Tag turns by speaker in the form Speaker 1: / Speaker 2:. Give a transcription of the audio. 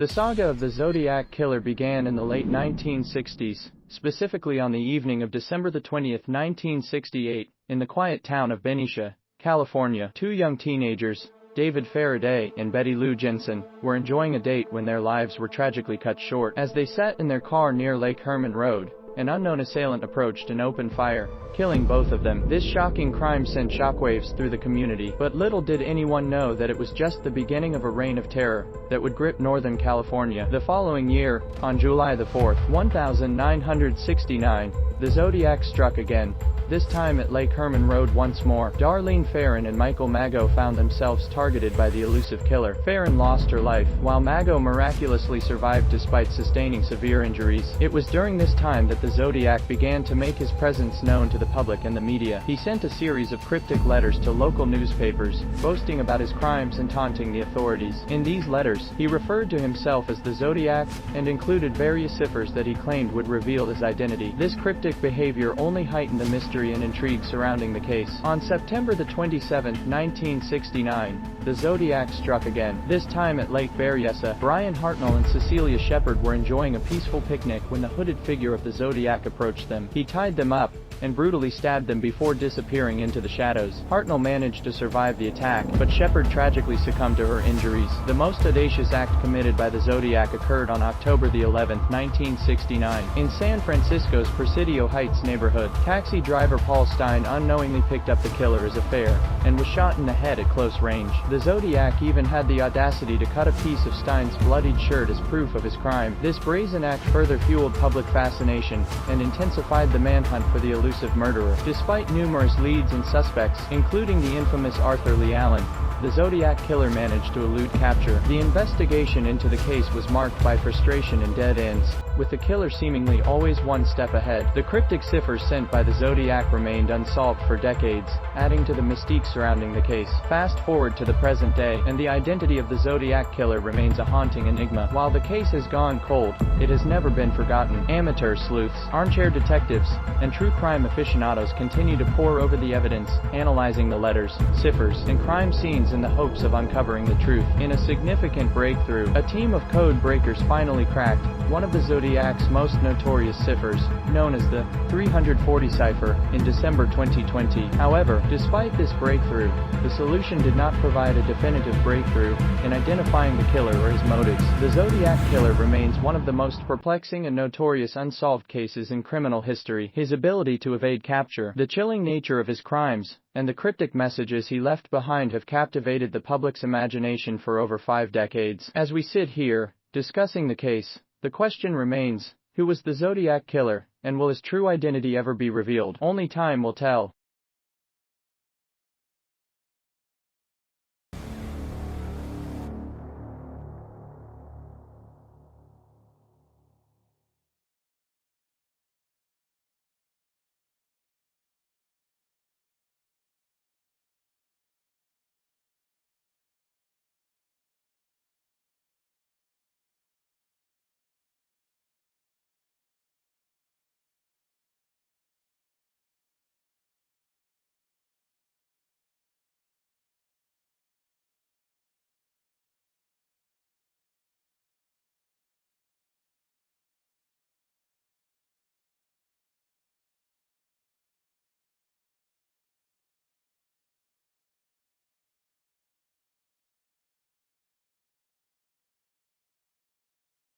Speaker 1: The saga of the Zodiac Killer began in the late 1960s, specifically on the evening of December 20, 1968, in the quiet town of Benicia, California. Two young teenagers, David Faraday and Betty Lou Jensen, were enjoying a date when their lives were tragically cut short. As they sat in their car near Lake Herman Road, an unknown assailant approached and opened fire, killing both of them. This shocking crime sent shockwaves through the community, but little did anyone know that it was just the beginning of a reign of terror that would grip Northern California. The following year, on July 4, 1969, the Zodiac struck again, this time at Lake Herman Road once more. Darlene Ferrin and Michael Mago found themselves targeted by the elusive killer. Ferrin lost her life, while Mago miraculously survived despite sustaining severe injuries. It was during this time that the Zodiac began to make his presence known to the public and the media. He sent a series of cryptic letters to local newspapers, boasting about his crimes and taunting the authorities. In these letters, he referred to himself as the Zodiac, and included various ciphers that he claimed would reveal his identity. This cryptic behavior only heightened the mystery and intrigue surrounding the case. On September 27, 1969, the Zodiac struck again, this time at Lake Berryessa. Brian Hartnell and Cecilia Shepard were enjoying a peaceful picnic when the hooded figure of the Zodiac approached them. He tied them up and brutally stabbed them before disappearing into the shadows. Hartnell managed to survive the attack, but Shepard tragically succumbed to her injuries. The most audacious act committed by the Zodiac occurred on October 11, 1969. In San Francisco's Presidio Heights neighborhood, taxi driver Paul Stein unknowingly picked up the killer as a fare, and was shot in the head at close range. The Zodiac even had the audacity to cut a piece of Stein's bloodied shirt as proof of his crime. This brazen act further fueled public fascination, and intensified the manhunt for the elusive murderer. Despite numerous leads and suspects, including the infamous Arthur Lee Allen, the Zodiac Killer managed to elude capture. The investigation into the case was marked by frustration and dead ends, with the killer seemingly always one step ahead. The cryptic ciphers sent by the Zodiac remained unsolved for decades, adding to the mystique surrounding the case. Fast forward to the present day, and the identity of the Zodiac Killer remains a haunting enigma. While the case has gone cold, it has never been forgotten. Amateur sleuths, armchair detectives, and true crime aficionados continue to pore over the evidence, analyzing the letters, ciphers, and crime scenes in the hopes of uncovering the truth. In a significant breakthrough, a team of code breakers finally cracked one of the Zodiac's most notorious ciphers, known as the 340 cipher, in December 2020. However, despite this breakthrough, the solution did not provide a definitive breakthrough in identifying the killer or his motives. The Zodiac Killer remains one of the most perplexing and notorious unsolved cases in criminal history. His ability to evade capture, the chilling nature of his crimes, and the cryptic messages he left behind have captivated the public's imagination for over 5 decades. As we sit here, discussing the case, the question remains, who was the Zodiac Killer, and will his true identity ever be revealed? Only time will tell.